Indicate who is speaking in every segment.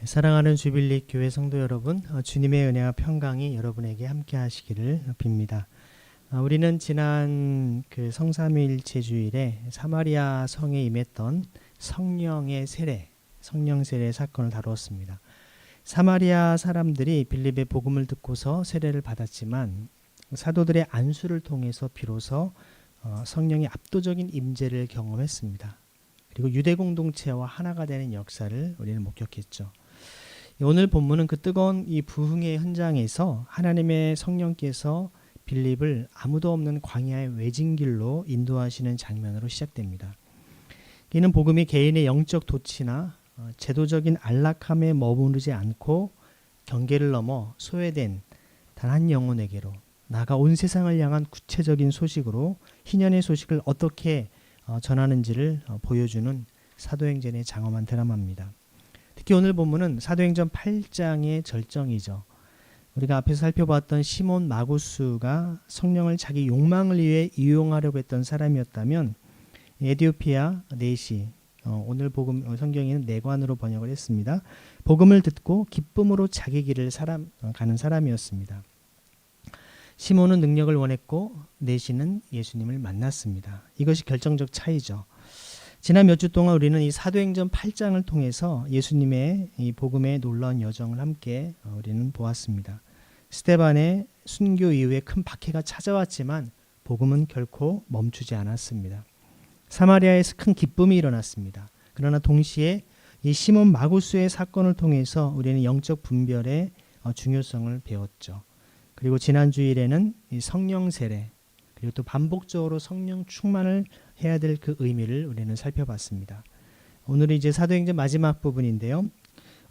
Speaker 1: 사랑하는 주빌리 교회 성도 여러분, 주님의 은혜와 평강이 여러분에게 함께 하시기를 빕니다. 우리는 지난 그 성삼위일체 주일에 사마리아 성에 임했던 성령의 세례, 성령 세례 사건을 다루었습니다. 사마리아 사람들이 빌립의 복음을 듣고서 세례를 받았지만 사도들의 안수를 통해서 비로소 성령의 압도적인 임재를 경험했습니다. 그리고 유대 공동체와 하나가 되는 역사를 우리는 목격했죠. 오늘 본문은 그 뜨거운 이 부흥의 현장에서 하나님의 성령께서 빌립을 아무도 없는 광야의 외진길로 인도하시는 장면으로 시작됩니다. 이는 복음이 개인의 영적 도취나 제도적인 안락함에 머무르지 않고 경계를 넘어 소외된 단 한 영혼에게로 나아가 온 세상을 향한 구체적인 소식으로 희년의 소식을 어떻게 전하는지를 보여주는 사도행전의 장엄한 드라마입니다. 특히 오늘 본문은 사도행전 8장의 절정이죠. 우리가 앞에서 살펴봤던 시몬 마구스가 성령을 자기 욕망을 위해 이용하려고 했던 사람이었다면 에디오피아 네시, 오늘 복음 성경에는 내관으로 번역을 했습니다. 복음을 듣고 기쁨으로 자기 길을 가는 사람이었습니다. 시몬은 능력을 원했고 네시는 예수님을 만났습니다. 이것이 결정적 차이죠. 지난 몇 주 동안 우리는 이 사도행전 8장을 통해서 예수님의 이 복음의 놀라운 여정을 함께 우리는 보았습니다. 스데반의 순교 이후에 큰 박해가 찾아왔지만 복음은 결코 멈추지 않았습니다. 사마리아에서 큰 기쁨이 일어났습니다. 그러나 동시에 이 시몬 마구스의 사건을 통해서 우리는 영적 분별의 중요성을 배웠죠. 그리고 지난 주일에는 이 성령 세례, 그리고 또 반복적으로 성령 충만을 해야 될 그 의미를 우리는 살펴봤습니다. 오늘은 이제 사도행전 마지막 부분인데요.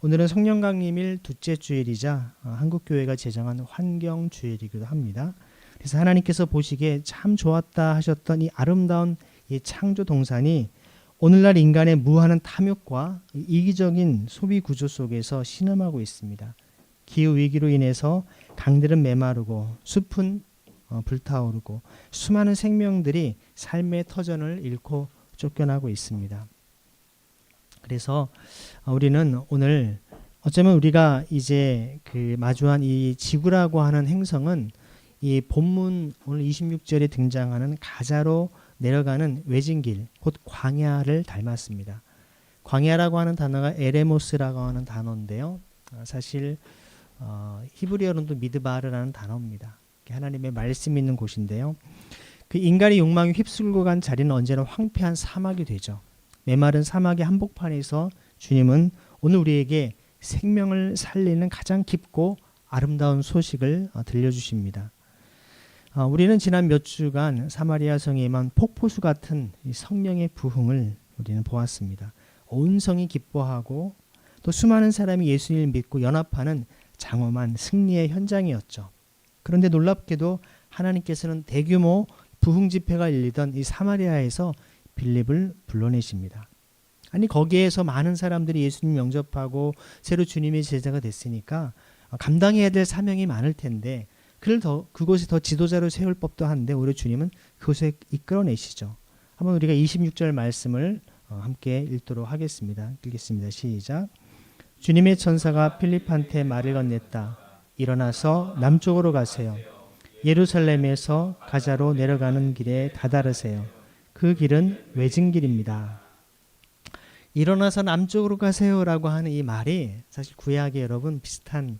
Speaker 1: 오늘은 성령 강림일 둘째 주일이자 한국교회가 제정한 환경주일이기도 합니다. 그래서 하나님께서 보시기에 참 좋았다 하셨던 이 아름다운 이 창조 동산이 오늘날 인간의 무한한 탐욕과 이기적인 소비 구조 속에서 신음하고 있습니다. 기후위기로 인해서 강들은 메마르고 숲은 불타오르고 수많은 생명들이 삶의 터전을 잃고 쫓겨나고 있습니다. 그래서 우리는 오늘 어쩌면 우리가 이제 그 마주한 이 지구라고 하는 행성은 이 본문 오늘 26절에 등장하는 가자로 내려가는 외진길, 곧 광야를 닮았습니다. 광야라고 하는 단어가 에레모스라고 하는 단어인데요. 사실 히브리어로도 미드바르라는 단어입니다. 하나님의 말씀이 있는 곳인데요. 그 인간의 욕망이 휩쓸고 간 자리는 언제나 황폐한 사막이 되죠. 메마른 사막의 한복판에서 주님은 오늘 우리에게 생명을 살리는 가장 깊고 아름다운 소식을 들려주십니다. 우리는 지난 몇 주간 사마리아 성에 임한 폭포수 같은 이 성령의 부흥을 우리는 보았습니다. 온 성이 기뻐하고 또 수많은 사람이 예수님을 믿고 연합하는 장엄한 승리의 현장이었죠. 그런데 놀랍게도 하나님께서는 대규모 부흥 집회가 열리던 이 사마리아에서 빌립을 불러내십니다. 아니 거기에서 많은 사람들이 예수님 영접하고 새로 주님의 제자가 됐으니까 감당해야 될 사명이 많을 텐데 그곳에 더 지도자로 세울 법도 한데 오히려 주님은 그곳에 이끌어내시죠. 한번 우리가 26절 말씀을 함께 읽도록 하겠습니다. 읽겠습니다. 시작. 주님의 천사가 필립한테 말을 건넸다. 일어나서 남쪽으로 가세요. 예루살렘에서 가자로 내려가는 길에 다다르세요. 그 길은 외진길입니다. 일어나서 남쪽으로 가세요라고 하는 이 말이 사실 구약에 여러분 비슷한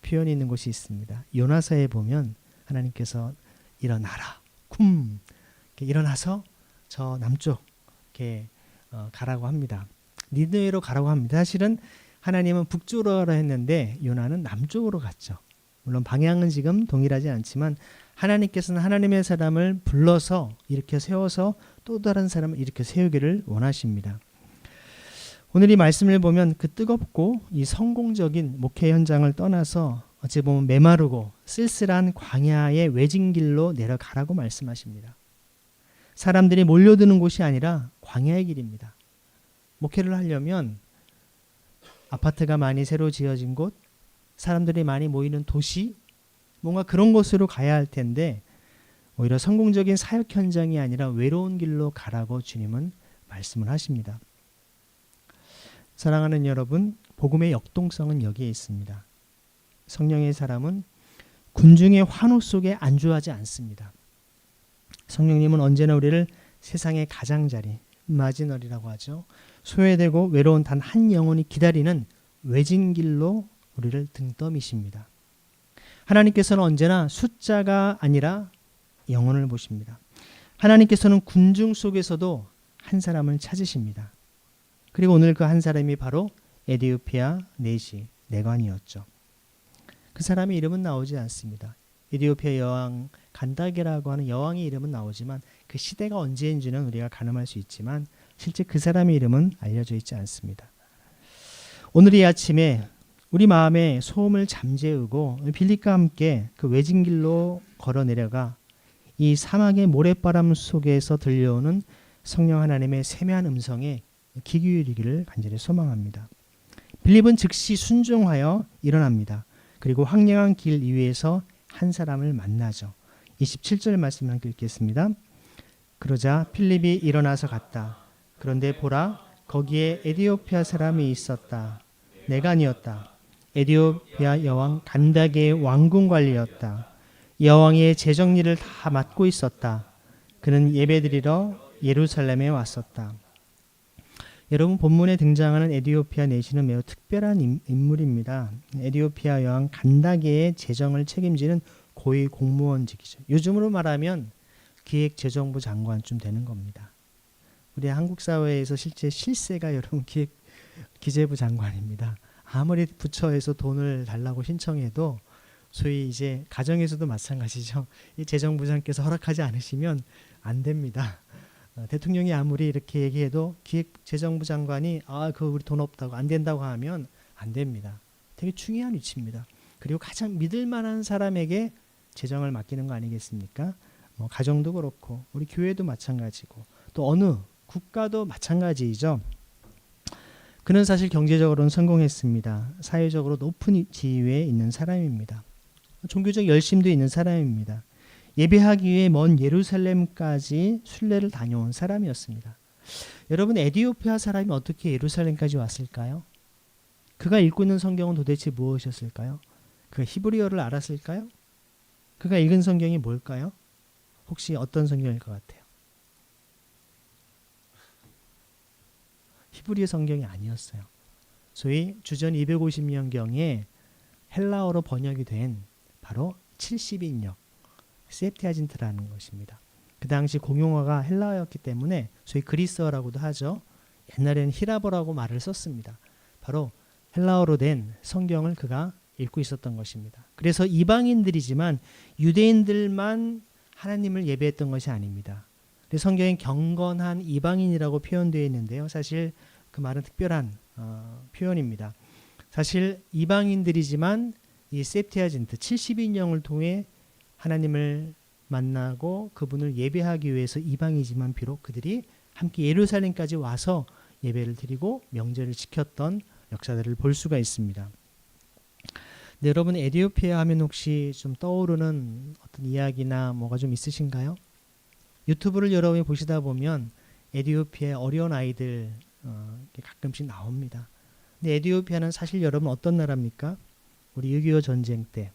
Speaker 1: 표현이 있는 곳이 있습니다. 요나서에 보면 하나님께서 일어나라, 쿰 일어나서 저 남쪽 이렇게 가라고 합니다. 니느웨로 가라고 합니다. 사실은 하나님은 북쪽으로 가라 했는데 요나는 남쪽으로 갔죠. 물론 방향은 지금 동일하지 않지만 하나님께서는 하나님의 사람을 불러서 이렇게 세워서 또 다른 사람을 이렇게 세우기를 원하십니다. 오늘 이 말씀을 보면 그 뜨겁고 이 성공적인 목회 현장을 떠나서 어찌 보면 메마르고 쓸쓸한 광야의 외진길로 내려가라고 말씀하십니다. 사람들이 몰려드는 곳이 아니라 광야의 길입니다. 목회를 하려면 아파트가 많이 새로 지어진 곳, 사람들이 많이 모이는 도시, 뭔가 그런 곳으로 가야 할 텐데 오히려 성공적인 사역 현장이 아니라 외로운 길로 가라고 주님은 말씀을 하십니다. 사랑하는 여러분, 복음의 역동성은 여기에 있습니다. 성령의 사람은 군중의 환호 속에 안주하지 않습니다. 성령님은 언제나 우리를 세상의 가장자리, 마지널이라고 하죠. 소외되고 외로운 단 한 영혼이 기다리는 외진 길로 우리를 등떠미십니다. 하나님께서는 언제나 숫자가 아니라 영혼을 보십니다. 하나님께서는 군중 속에서도 한 사람을 찾으십니다. 그리고 오늘 그 한 사람이 바로 에디오피아 내시 내관이었죠. 그 사람의 이름은 나오지 않습니다. 에디오피아 여왕 간다게라고 하는 여왕의 이름은 나오지만 그 시대가 언제인지는 우리가 가늠할 수 있지만 실제 그 사람의 이름은 알려져 있지 않습니다. 오늘 이 아침에 우리 마음에 소음을 잠재우고 빌립과 함께 그 외진 길로 걸어 내려가 이 사막의 모래바람 속에서 들려오는 성령 하나님의 세미한 음성에 귀 기울이기를 간절히 소망합니다. 빌립은 즉시 순종하여 일어납니다. 그리고 황량한 길 위에서 한 사람을 만나죠. 27절 말씀 함께 읽겠습니다. 그러자 필립이 일어나서 갔다. 그런데 보라, 거기에 에디오피아 사람이 있었다. 내가 아니었다. 에디오피아 여왕 간다게의 왕궁 관리였다. 여왕의 재정일을 다 맡고 있었다. 그는 예배드리러 예루살렘에 왔었다. 여러분, 본문에 등장하는 에디오피아 내시는 매우 특별한 인물입니다. 에디오피아 여왕 간다게의 재정을 책임지는 고위 공무원직이죠. 요즘으로 말하면 기획재정부 장관쯤 되는 겁니다. 우리 한국 사회에서 실제 실세가 여러분 기재부 장관입니다. 아무리 부처에서 돈을 달라고 신청해도 소위 이제 가정에서도 마찬가지죠. 이 재정부장께서 허락하지 않으시면 안 됩니다. 대통령이 아무리 이렇게 얘기해도 기획재정부 장관이 그거 우리 돈 없다고 안 된다고 하면 안 됩니다. 되게 중요한 위치입니다. 그리고 가장 믿을 만한 사람에게 재정을 맡기는 거 아니겠습니까? 가정도 그렇고 우리 교회도 마찬가지고 또 어느 국가도 마찬가지이죠. 그는 사실 경제적으로는 성공했습니다. 사회적으로 높은 지위에 있는 사람입니다. 종교적 열심도 있는 사람입니다. 예배하기 위해 먼 예루살렘까지 순례를 다녀온 사람이었습니다. 여러분, 에디오피아 사람이 어떻게 예루살렘까지 왔을까요? 그가 읽고 있는 성경은 도대체 무엇이었을까요? 그가 히브리어를 알았을까요? 그가 읽은 성경이 뭘까요? 혹시 어떤 성경일 것 같아요? 히브리어 성경이 아니었어요. 소위 주전 250년경에 헬라어로 번역이 된 바로 70인역 셉티아진트라는 것입니다. 그 당시 공용어가 헬라어였기 때문에 소위 그리스어라고도 하죠. 옛날에는 히라버라고 말을 썼습니다. 바로 헬라어로 된 성경을 그가 읽고 있었던 것입니다. 그래서 이방인들이지만 유대인들만 하나님을 예배했던 것이 아닙니다. 성경엔 경건한 이방인이라고 표현되어 있는데요. 사실 그 말은 특별한 표현입니다. 사실 이방인들이지만 이 셉티아진트 70인령을 통해 하나님을 만나고 그분을 예배하기 위해서 이방이지만 비록 그들이 함께 예루살렘까지 와서 예배를 드리고 명절을 지켰던 역사들을 볼 수가 있습니다. 네, 여러분, 에디오피아 하면 혹시 좀 떠오르는 어떤 이야기나 뭐가 좀 있으신가요? 유튜브를 여러분이 보시다 보면 에디오피아의 어려운 아이들 가끔씩 나옵니다. 근데 에디오피아는 사실 여러분 어떤 나라입니까? 우리 6.25 전쟁 때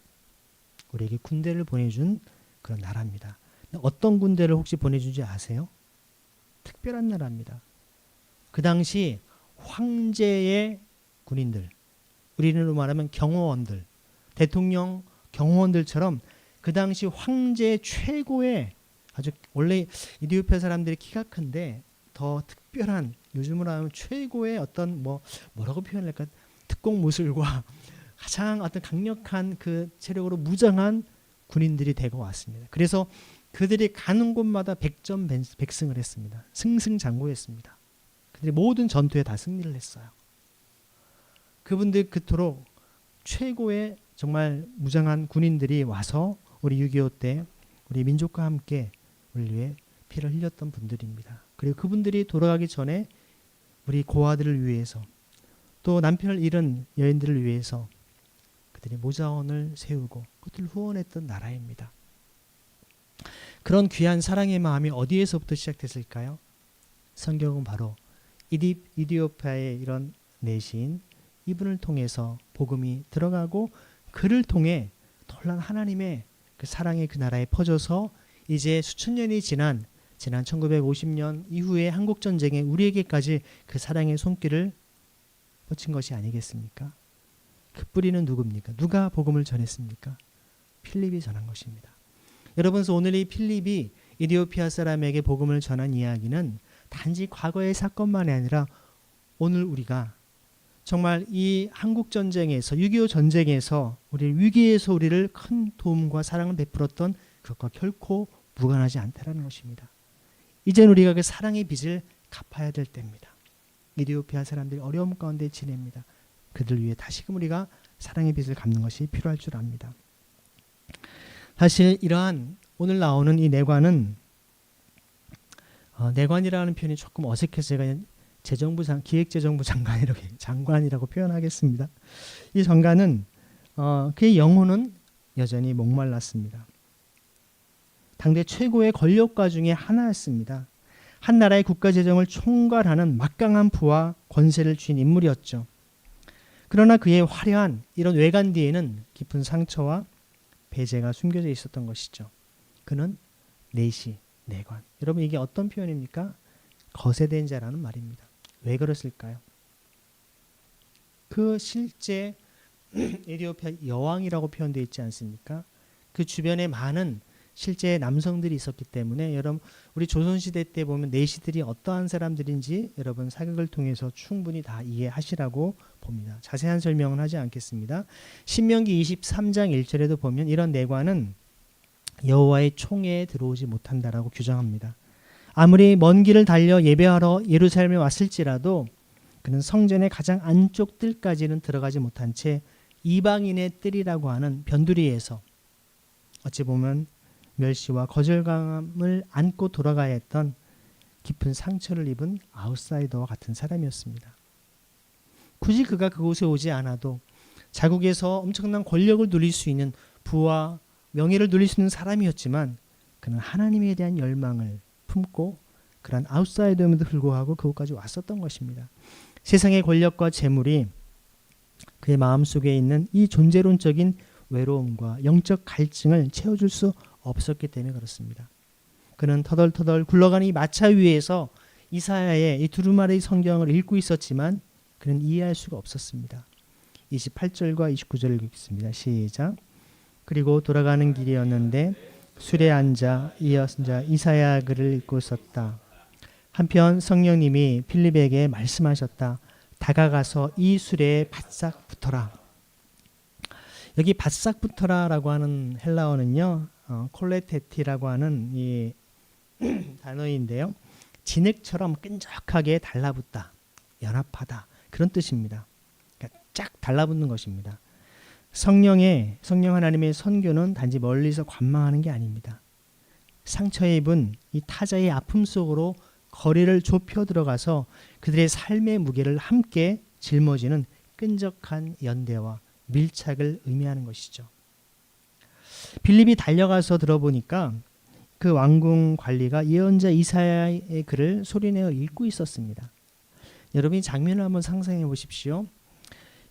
Speaker 1: 우리에게 군대를 보내준 그런 나라입니다. 어떤 군대를 혹시 보내준지 아세요? 특별한 나라입니다. 그 당시 황제의 군인들, 우리로 말하면 경호원들, 대통령 경호원들처럼 그 당시 황제 최고의 아주 원래 에디오피아 사람들이 키가 큰데 더 특별한 요즘으로 하면 최고의 어떤 뭐라고 표현할까 특공 무술과 가장 어떤 강력한 그 체력으로 무장한 군인들이 되고 왔습니다. 그래서 그들이 가는 곳마다 백전백승을 했습니다. 승승장구했습니다. 그들이 모든 전투에 다 승리를 했어요. 그분들 그토록 최고의 정말 무장한 군인들이 와서 우리 6.25 때 우리 민족과 함께 우리 위해 피를 흘렸던 분들입니다. 그리고 그분들이 돌아가기 전에 우리 고아들을 위해서 또 남편을 잃은 여인들을 위해서 그들이 모자원을 세우고 그들을 후원했던 나라입니다. 그런 귀한 사랑의 마음이 어디에서부터 시작됐을까요? 성경은 바로 이디오피아의 이런 내신 이분을 통해서 복음이 들어가고 그를 통해 놀란 하나님의 그 사랑이 그 나라에 퍼져서 이제 수천 년이 지난 1950년 이후에 한국 전쟁에 우리에게까지 그 사랑의 손길을 뻗친 것이 아니겠습니까? 그 뿌리는 누굽니까? 누가 복음을 전했습니까? 필립이 전한 것입니다. 여러분, 오늘 이 필립이 이디오피아 사람에게 복음을 전한 이야기는 단지 과거의 사건만이 아니라 오늘 우리가 정말 이 한국 전쟁에서 6.25 전쟁에서 우리 위기에서 우리를 큰 도움과 사랑을 베풀었던 그것과 결코 무관하지 않다라는 것입니다. 이제는 우리가 그 사랑의 빚을 갚아야 될 때입니다. 이디오피아 사람들이 어려움 가운데 지냅니다. 그들 위해 다시금 우리가 사랑의 빚을 갚는 것이 필요할 줄 압니다. 사실 이러한 오늘 나오는 이 내관은 내관이라는 표현이 조금 어색해서 제가 기획재정부 장관이라고 표현하겠습니다. 이 장관은 그의 영혼은 여전히 목말랐습니다. 당대 최고의 권력가 중에 하나였습니다. 한 나라의 국가재정을 총괄하는 막강한 부와 권세를 쥔 인물이었죠. 그러나 그의 화려한 이런 외관 뒤에는 깊은 상처와 배제가 숨겨져 있었던 것이죠. 그는 내관. 여러분, 이게 어떤 표현입니까? 거세된 자라는 말입니다. 왜 그랬을까요? 그 실제 에티오피아 여왕이라고 표현되어 있지 않습니까? 그 주변에 많은 실제 남성들이 있었기 때문에 여러분, 우리 조선시대 때 보면 내시들이 어떠한 사람들인지 여러분 사극을 통해서 충분히 다 이해하시라고 봅니다. 자세한 설명은 하지 않겠습니다. 신명기 23장 1절에도 보면 이런 내관은 여호와의 총회에 들어오지 못한다라고 규정합니다. 아무리 먼 길을 달려 예배하러 예루살렘에 왔을지라도 그는 성전의 가장 안쪽 뜰까지는 들어가지 못한 채 이방인의 뜰이라고 하는 변두리에서 어찌 보면 멸시와 거절감을 안고 돌아가야 했던 깊은 상처를 입은 아웃사이더와 같은 사람이었습니다. 굳이 그가 그곳에 오지 않아도 자국에서 엄청난 권력을 누릴 수 있는 부와 명예를 누릴 수 있는 사람이었지만 그는 하나님에 대한 열망을 품고 그런 아웃사이더임에도 불구하고 그곳까지 왔었던 것입니다. 세상의 권력과 재물이 그의 마음속에 있는 이 존재론적인 외로움과 영적 갈증을 채워줄 수 없었기 때문에 그렇습니다. 그는 터덜터덜 굴러가는 이 마차 위에서 이사야의 이 두루마리 성경을 읽고 있었지만 그는 이해할 수가 없었습니다. 28절과 29절을 읽겠습니다. 시작. 그리고 돌아가는 길이었는데 술에 앉아 이사야 글을 읽고 있었다. 한편 성령님이 필립에게 말씀하셨다. 다가가서 이 술에 바싹 붙어라. 여기 바싹 붙어라라고 하는 헬라어는요, 콜레테티라고 하는 이 단어인데요, 진흙처럼 끈적하게 달라붙다, 연합하다, 그런 뜻입니다. 그러니까 쫙 달라붙는 것입니다. 성령 하나님의 선교는 단지 멀리서 관망하는 게 아닙니다. 상처에 입은 이 타자의 아픔 속으로 거리를 좁혀 들어가서 그들의 삶의 무게를 함께 짊어지는 끈적한 연대와 밀착을 의미하는 것이죠. 빌립이 달려가서 들어보니까 그 왕궁 관리가 예언자 이사야의 글을 소리내어 읽고 있었습니다. 여러분이 장면을 한번 상상해 보십시오.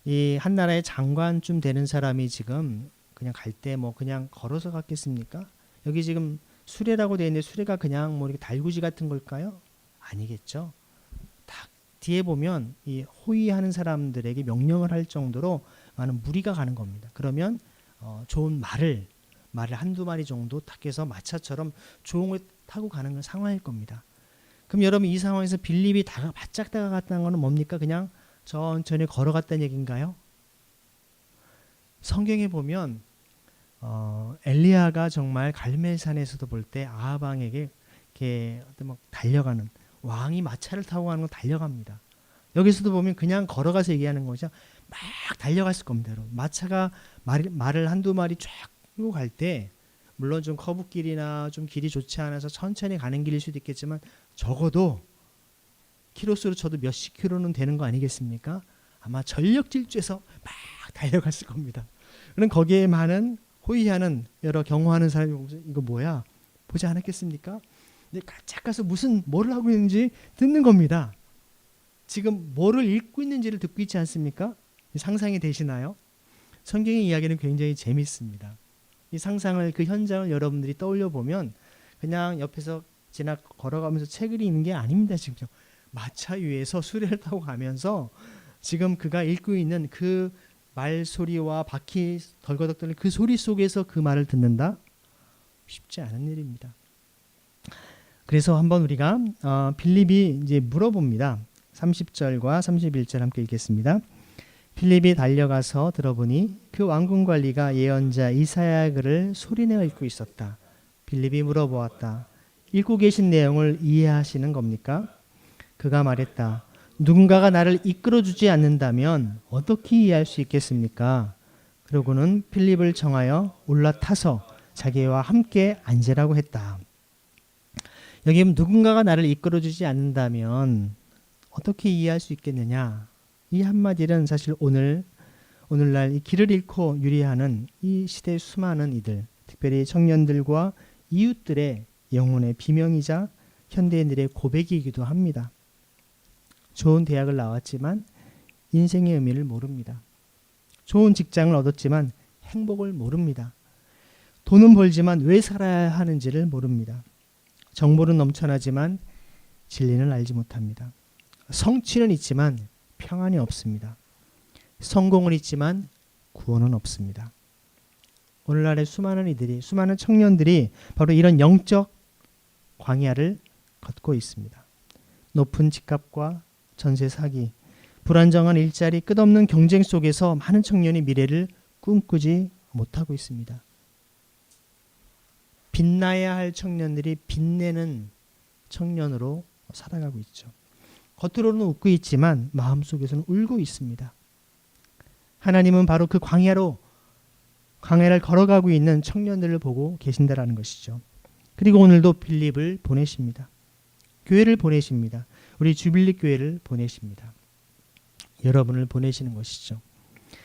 Speaker 1: 이 한 나라의 장관쯤 되는 사람이 지금 그냥 갈 때 뭐 그냥 걸어서 갔겠습니까? 여기 지금 수레라고 되어 있는데 수레가 그냥 뭐 이렇게 달구지 같은 걸까요? 아니겠죠. 딱 뒤에 보면 이 호위하는 사람들에게 명령을 할 정도로 많은 무리가 가는 겁니다. 그러면 좋은 말을 한두 마리 정도 탁해서 마차처럼 조응을 타고 가는 상황일 겁니다. 그럼 여러분, 이 상황에서 빌립이 바짝 다가갔다는 것은 뭡니까? 그냥 천천히 걸어갔다는 얘기인가요? 성경에 보면 엘리야가 정말 갈멜산에서도 볼 때 아합 왕에게 이렇게 막 달려가는, 왕이 마차를 타고 가는 건 달려갑니다. 여기서도 보면 그냥 걸어가서 얘기하는 거죠. 막 달려갔을 겁니다. 여러분. 마차가 말을 한두 마리 쫙 끌고 갈 때 물론 좀 커브길이나 좀 길이 좋지 않아서 천천히 가는 길일 수도 있겠지만 적어도 키로수로 쳐도 몇십 킬로는 되는 거 아니겠습니까? 아마 전력 질주해서 막 달려갔을 겁니다. 그럼 거기에 많은 호위하는 여러 경호하는 사람이 보면서 이거 뭐야? 보지 않았겠습니까? 근데 가짝 가서 뭐를 하고 있는지 듣는 겁니다. 지금 뭐를 읽고 있는지를 듣고 있지 않습니까? 상상이 되시나요? 성경의 이야기는 굉장히 재밌습니다. 이 상상을, 그 현장을 여러분들이 떠올려 보면 그냥 옆에서 지나 걸어가면서 책을 읽는 게 아닙니다. 지금 마차 위에서 수레를 타고 가면서 지금 그가 읽고 있는 그 말소리와 바퀴 덜거덕거리는 그 소리 속에서 그 말을 듣는다? 쉽지 않은 일입니다. 그래서 한번 우리가 빌립이 이제 물어봅니다. 30절과 31절 함께 읽겠습니다. 빌립이 달려가서 들어보니 그 왕궁 관리가 예언자 이사야 글을 소리내어 읽고 있었다. 빌립이 물어보았다. 읽고 계신 내용을 이해하시는 겁니까? 그가 말했다. 누군가가 나를 이끌어주지 않는다면 어떻게 이해할 수 있겠습니까? 그러고는 필립을 정하여 올라타서 자기와 함께 앉으라고 했다. 여기 누군가가 나를 이끌어주지 않는다면 어떻게 이해할 수 있겠느냐? 이 한마디는 사실 오늘날 이 길을 잃고 유리하는 이 시대의 수많은 이들, 특별히 청년들과 이웃들의 영혼의 비명이자 현대인들의 고백이기도 합니다. 좋은 대학을 나왔지만 인생의 의미를 모릅니다. 좋은 직장을 얻었지만 행복을 모릅니다. 돈은 벌지만 왜 살아야 하는지를 모릅니다. 정보는 넘쳐나지만 진리는 알지 못합니다. 성취는 있지만 평안이 없습니다. 성공은 있지만 구원은 없습니다. 오늘날의 수많은 청년들이 바로 이런 영적 광야를 걷고 있습니다. 높은 집값과 전세 사기, 불안정한 일자리, 끝없는 경쟁 속에서 많은 청년이 미래를 꿈꾸지 못하고 있습니다. 빛나야 할 청년들이 빛내는 청년으로 살아가고 있죠. 겉으로는 웃고 있지만 마음속에서는 울고 있습니다. 하나님은 바로 그 광야를 걸어가고 있는 청년들을 보고 계신다라는 것이죠. 그리고 오늘도 빌립을 보내십니다. 교회를 보내십니다. 우리 주빌립 교회를 보내십니다. 여러분을 보내시는 것이죠.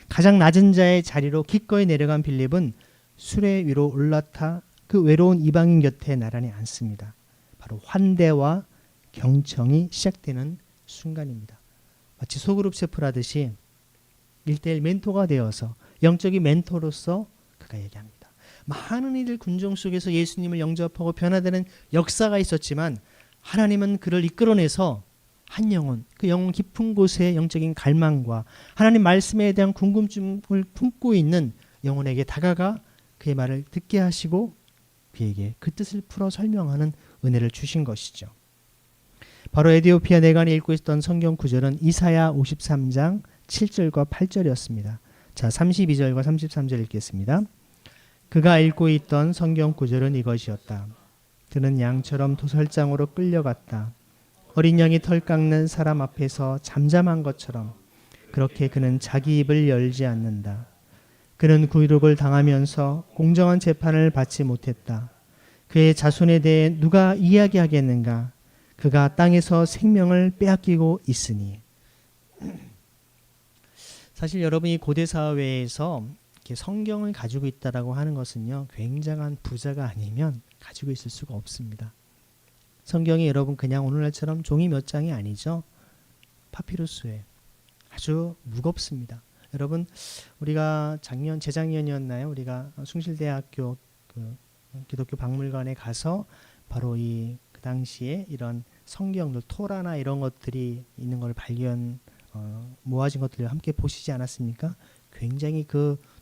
Speaker 1: 가장 낮은 자의 자리로 기꺼이 내려간 빌립은 수레 위로 올라타 그 외로운 이방인 곁에 나란히 앉습니다. 바로 환대와 경청이 시작되는 순간입니다. 마치 소그룹 셰프를 하듯이 1대1 멘토가 되어서 영적인 멘토로서 그가 얘기합니다. 많은 이들 군종 속에서 예수님을 영접하고 변화되는 역사가 있었지만 하나님은 그를 이끌어내서 한 영혼, 그 영혼 깊은 곳에 영적인 갈망과 하나님 말씀에 대한 궁금증을 품고 있는 영혼에게 다가가 그의 말을 듣게 하시고 그에게 그 뜻을 풀어 설명하는 은혜를 주신 것이죠. 바로 에티오피아 내관이 읽고 있던 성경 구절은 이사야 53장 7절과 8절이었습니다. 자, 32절과 33절 읽겠습니다. 그가 읽고 있던 성경 구절은 이것이었다. 그는 양처럼 도살장으로 끌려갔다. 어린 양이 털 깎는 사람 앞에서 잠잠한 것처럼 그렇게 그는 자기 입을 열지 않는다. 그는 굴욕을 당하면서 공정한 재판을 받지 못했다. 그의 자손에 대해 누가 이야기하겠는가? 그가 땅에서 생명을 빼앗기고 있으니. 사실 여러분이 고대 사회에서 이렇게 성경을 가지고 있다라고 하는 것은요, 굉장한 부자가 아니면 가지고 있을 수가 없습니다. 성경이 여러분 그냥 오늘날처럼 종이 몇 장이 아니죠. 파피루스에 아주 무겁습니다. 여러분 우리가 재작년이었나요? 우리가 숭실대학교 그 기독교 박물관에 가서 바로 그 당시에 이런 성경들 토라나 이런 것들이 있는 걸 모아진 것들을 함께 보시지 않았습니까? 굉장히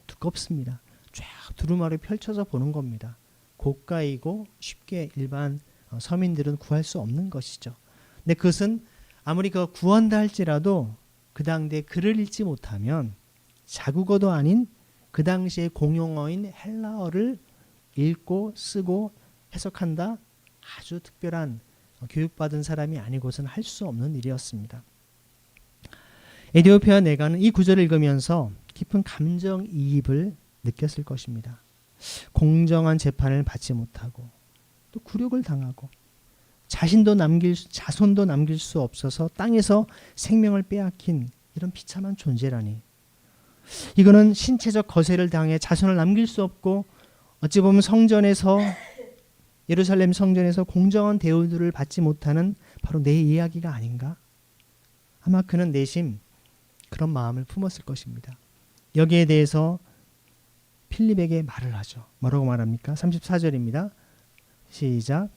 Speaker 1: 두껍습니다. 쫙 두루마리 펼쳐서 보는 겁니다. 고가이고 쉽게 일반 서민들은 구할 수 없는 것이죠. 근데 그것은 아무리 구한다 할지라도 그 당대에 글을 읽지 못하면 자국어도 아닌 그 당시의 공용어인 헬라어를 읽고 쓰고 해석한다? 아주 특별한 교육받은 사람이 아니고서는 할 수 없는 일이었습니다. 에티오피아 내가는 이 구절을 읽으면서 깊은 감정이입을 느꼈을 것입니다. 공정한 재판을 받지 못하고 또 굴욕을 당하고 자손도 남길 수 없어서 땅에서 생명을 빼앗긴 이런 비참한 존재라니. 이거는 신체적 거세를 당해 자손을 남길 수 없고 어찌 보면 예루살렘 성전에서 공정한 대우를 받지 못하는 바로 내 이야기가 아닌가? 아마 그는 내심 그런 마음을 품었을 것입니다. 여기에 대해서 필립에게 말을 하죠. 뭐라고 말합니까? 34절입니다. 시작.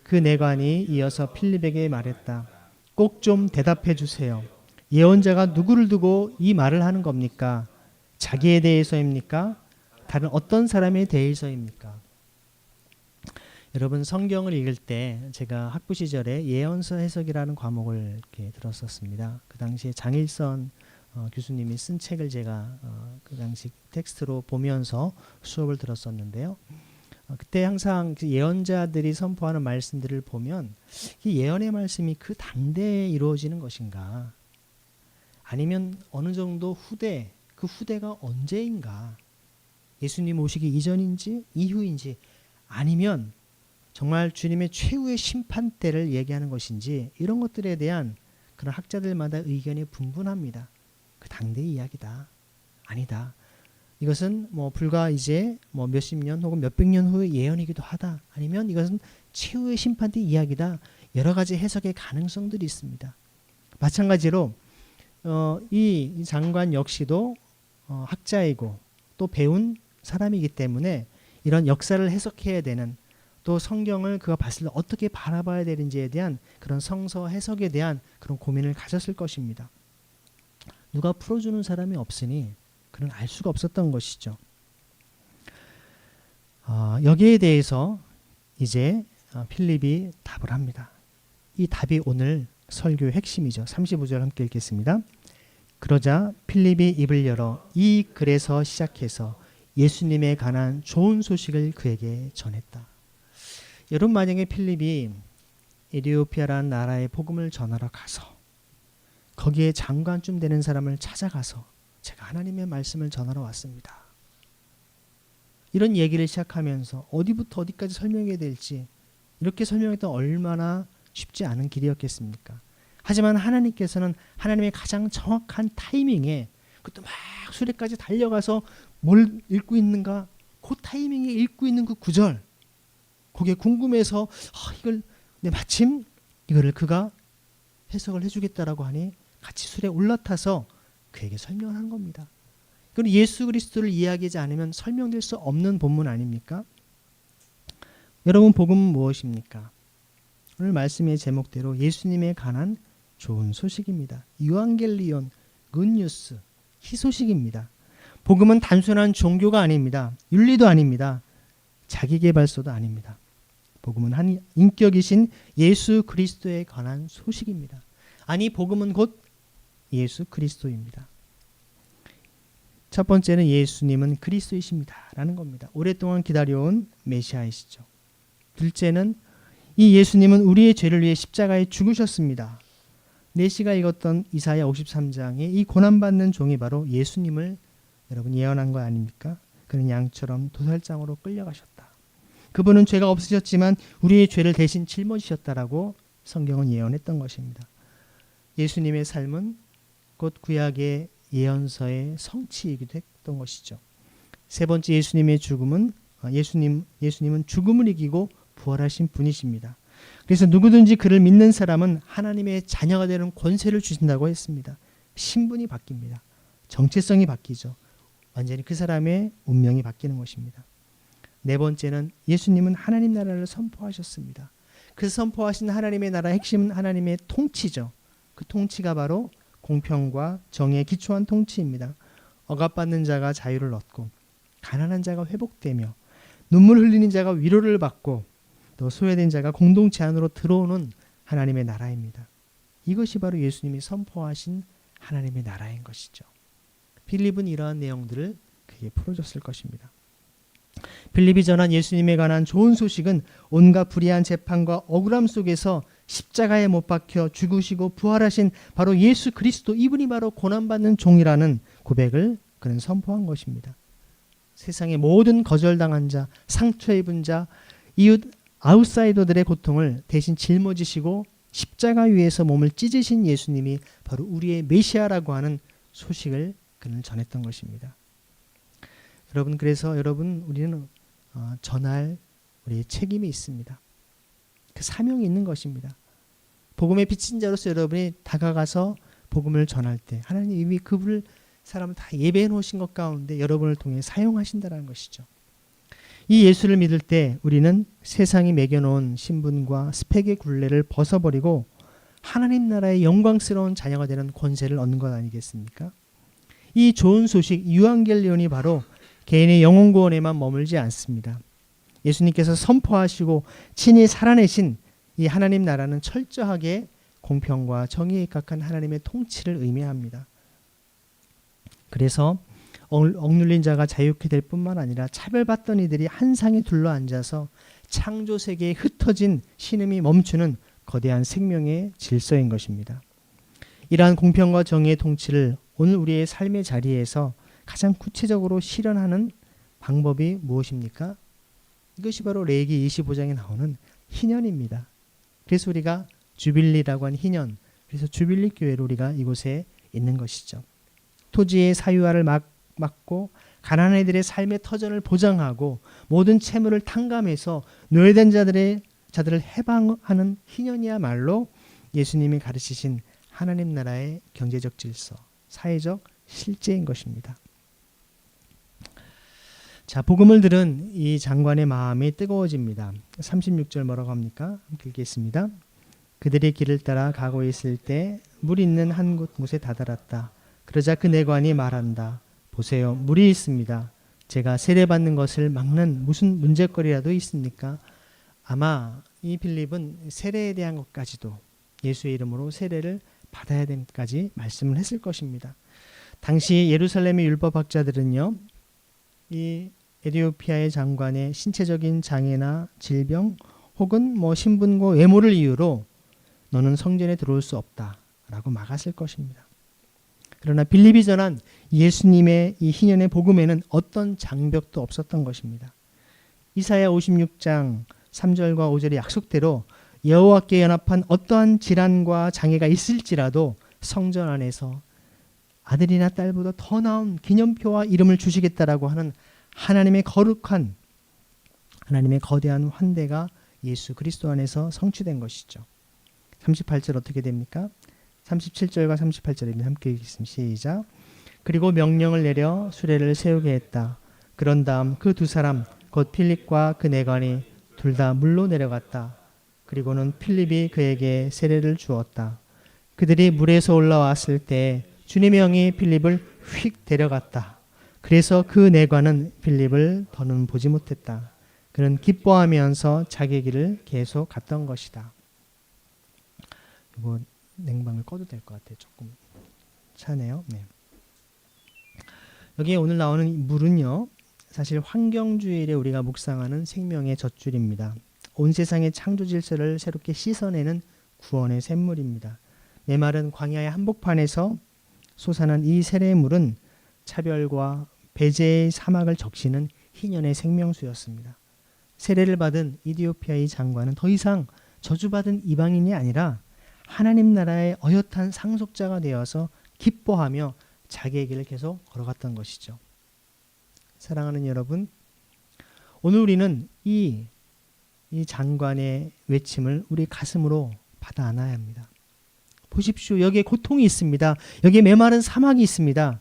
Speaker 1: 그 내관이 이어서 필립에게 말했다. 꼭 좀 대답해 주세요. 예언자가 누구를 두고 이 말을 하는 겁니까? 자기에 대해서입니까? 다른 어떤 사람에 대해서입니까? 여러분, 성경을 읽을 때 제가 학부 시절에 예언서 해석이라는 과목을 이렇게 들었었습니다. 그 당시에 장일선 교수님이 쓴 책을 제가 그 당시 텍스트로 보면서 수업을 들었었는데요. 그때 항상 그 예언자들이 선포하는 말씀들을 보면 이 예언의 말씀이 그 당대에 이루어지는 것인가, 아니면 어느 정도 후대, 그 후대가 언제인가, 예수님 오시기 이전인지 이후인지, 아니면 정말 주님의 최후의 심판 때를 얘기하는 것인지, 이런 것들에 대한 그런 학자들마다 의견이 분분합니다. 그 당대의 이야기다, 아니다, 이것은 뭐 불과 이제 뭐 몇십 년 혹은 몇백 년 후의 예언이기도 하다, 아니면 이것은 최후의 심판 때 이야기다, 여러 가지 해석의 가능성들이 있습니다. 마찬가지로 이 장관 역시도 학자이고 또 배운 사람이기 때문에 이런 역사를 해석해야 되는, 또 성경을 그가 봤을 때 어떻게 바라봐야 되는지에 대한 그런 성서 해석에 대한 그런 고민을 가졌을 것입니다. 누가 풀어주는 사람이 없으니 그는 알 수가 없었던 것이죠. 여기에 대해서 이제 필립이 답을 합니다. 이 답이 오늘 설교의 핵심이죠. 35절 함께 읽겠습니다. 그러자 필립이 입을 열어 이 글에서 시작해서 예수님에 관한 좋은 소식을 그에게 전했다. 여러분, 만약에 필립이 에티오피아라는 나라에 복음을 전하러 가서 거기에 장관쯤 되는 사람을 찾아가서 제가 하나님의 말씀을 전하러 왔습니다, 이런 얘기를 시작하면서 어디부터 어디까지 설명해야 될지, 이렇게 설명했던 얼마나 쉽지 않은 길이었겠습니까? 하지만 하나님께서는 하나님의 가장 정확한 타이밍에, 그것도 막 수레까지 달려가서 뭘 읽고 있는가, 그 타이밍에 읽고 있는 그 구절, 그게 궁금해서 이걸 마침 이거를 그가 해석을 해주겠다라고 하니 같이 수레에 올라타서 그에게 설명을 한 겁니다. 그건 예수 그리스도를 이야기하지 않으면 설명될 수 없는 본문 아닙니까? 여러분, 복음은 무엇입니까? 오늘 말씀의 제목대로 예수님에 관한 좋은 소식입니다. 유앙겔리온, 굿뉴스, 희소식입니다. 복음은 단순한 종교가 아닙니다. 윤리도 아닙니다. 자기계발서도 아닙니다. 복음은 한 인격이신 예수 그리스도에 관한 소식입니다. 아니, 복음은 곧 예수 그리스도입니다. 첫 번째는 예수님은 그리스도이십니다 라는 겁니다. 오랫동안 기다려온 메시아이시죠. 둘째는 이 예수님은 우리의 죄를 위해 십자가에 죽으셨습니다. 내시가 읽었던 이사야 53장에 이 고난받는 종이 바로 예수님을 여러분 예언한 거 아닙니까? 그는 양처럼 도살장으로 끌려가셨다. 그분은 죄가 없으셨지만 우리의 죄를 대신 짊어지셨다라고 성경은 예언했던 것입니다. 예수님의 삶은 곧 구약의 예언서의 성취이기도 했던 것이죠. 세 번째, 예수님의 죽음은 예수님은 죽음을 이기고 부활하신 분이십니다. 그래서 누구든지 그를 믿는 사람은 하나님의 자녀가 되는 권세를 주신다고 했습니다. 신분이 바뀝니다. 정체성이 바뀌죠. 완전히 그 사람의 운명이 바뀌는 것입니다. 네 번째는 예수님은 하나님 나라를 선포하셨습니다. 그 선포하신 하나님의 나라의 핵심은 하나님의 통치죠. 그 통치가 바로 공평과 정의에 기초한 통치입니다. 억압받는 자가 자유를 얻고 가난한 자가 회복되며 눈물 흘리는 자가 위로를 받고 또 소외된 자가 공동체 안으로 들어오는 하나님의 나라입니다. 이것이 바로 예수님이 선포하신 하나님의 나라인 것이죠. 필립은 이러한 내용들을 그에게 풀어줬을 것입니다. 필립이 전한 예수님에 관한 좋은 소식은 온갖 불의한 재판과 억울함 속에서 십자가에 못 박혀 죽으시고 부활하신 바로 예수 그리스도, 이분이 바로 고난받는 종이라는 고백을 그는 선포한 것입니다. 세상의 모든 거절당한 자, 상처 입은 자, 이웃 아웃사이더들의 고통을 대신 짊어지시고 십자가 위에서 몸을 찢으신 예수님이 바로 우리의 메시아라고 하는 소식을 그는 전했던 것입니다. 여러분, 그래서 우리는 전할 우리의 책임이 있습니다. 그 사명이 있는 것입니다. 복음의 비친 자로서 여러분이 다가가서 복음을 전할 때 하나님 이미 그분을 사람을 다 예배해 놓으신 것 가운데 여러분을 통해 사용하신다는 것이죠. 이 예수를 믿을 때 우리는 세상이 매겨놓은 신분과 스펙의 굴레를 벗어버리고 하나님 나라의 영광스러운 자녀가 되는 권세를 얻는 것 아니겠습니까? 이 좋은 소식 유앙겔리온이 바로 개인의 영혼 구원에만 머물지 않습니다. 예수님께서 선포하시고 친히 살아내신 이 하나님 나라는 철저하게 공평과 정의에 입각한 하나님의 통치를 의미합니다. 그래서 억눌린 자가 자유케 될 뿐만 아니라 차별받던 이들이 한 상에 둘러앉아서 창조 세계에 흩어진 신음이 멈추는 거대한 생명의 질서인 것입니다. 이러한 공평과 정의의 통치를 오늘 우리의 삶의 자리에서 가장 구체적으로 실현하는 방법이 무엇입니까? 이것이 바로 레위기 25장에 나오는 희년입니다. 그래서 우리가 주빌리라고 한 희년, 그래서 주빌리 교회로 우리가 이곳에 있는 것이죠. 토지의 사유화를 막고 가난한 이들의 삶의 터전을 보장하고 모든 채무를 탕감해서 노예된 자들을 해방하는 희년이야말로 예수님이 가르치신 하나님 나라의 경제적 질서, 사회적 실제인 것입니다. 자, 복음을 들은 이 장관의 마음이 뜨거워집니다. 36절 뭐라고 합니까? 함께 읽겠습니다. 그들이 길을 따라 가고 있을 때 물 있는 한 곳에 다다랐다. 그러자 그 내관이 말한다. 보세요, 물이 있습니다. 제가 세례받는 것을 막는 무슨 문제거리라도 있습니까? 아마 이 빌립은 세례에 대한 것까지도 예수의 이름으로 세례를 받아야 됨까지 말씀을 했을 것입니다. 당시 예루살렘의 율법학자들은요, 이 에티오피아의 장관의 신체적인 장애나 질병 혹은 신분과 외모를 이유로 너는 성전에 들어올 수 없다라고 막았을 것입니다. 그러나 빌립이 전한 예수님의 이 희년의 복음에는 어떤 장벽도 없었던 것입니다. 이사야 56장 3절과 5절의 약속대로 여호와께 연합한 어떠한 질환과 장애가 있을지라도 성전 안에서 아들이나 딸보다 더 나은 기념표와 이름을 주시겠다라고 하는 하나님의 거룩한, 하나님의 거대한 환대가 예수 그리스도 안에서 성취된 것이죠. 38절 어떻게 됩니까? 37절과 38절입니다. 함께 읽겠습니다. 시작. 그리고 명령을 내려 수레를 세우게 했다. 그런 다음 그 두 사람 곧 필립과 그 내관이 둘 다 물로 내려갔다. 그리고는 필립이 그에게 세례를 주었다. 그들이 물에서 올라왔을 때 주님의 영이 필립을 휙 데려갔다. 그래서 그 내관은 필립을 더는 보지 못했다. 그는 기뻐하면서 자기 길을 계속 갔던 것이다. 이거 냉방을 꺼도 될 것 같아요. 조금 차네요. 네. 여기 오늘 나오는 물은요, 사실 환경주일에 우리가 묵상하는 생명의 젖줄입니다. 온 세상의 창조 질서를 새롭게 씻어내는 구원의 샘물입니다. 메마른 광야의 한복판에서 솟아난 이 세례물은 차별과 배제의 사막을 적시는 희년의 생명수였습니다. 세례를 받은 이디오피아의 장관은 더 이상 저주받은 이방인이 아니라 하나님 나라의 어엿한 상속자가 되어서 기뻐하며 자기의 길을 계속 걸어갔던 것이죠. 사랑하는 여러분, 오늘 우리는 이 장관의 외침을 우리 가슴으로 받아 안아야 합니다. 보십시오. 여기에 고통이 있습니다. 여기에 메마른 사막이 있습니다.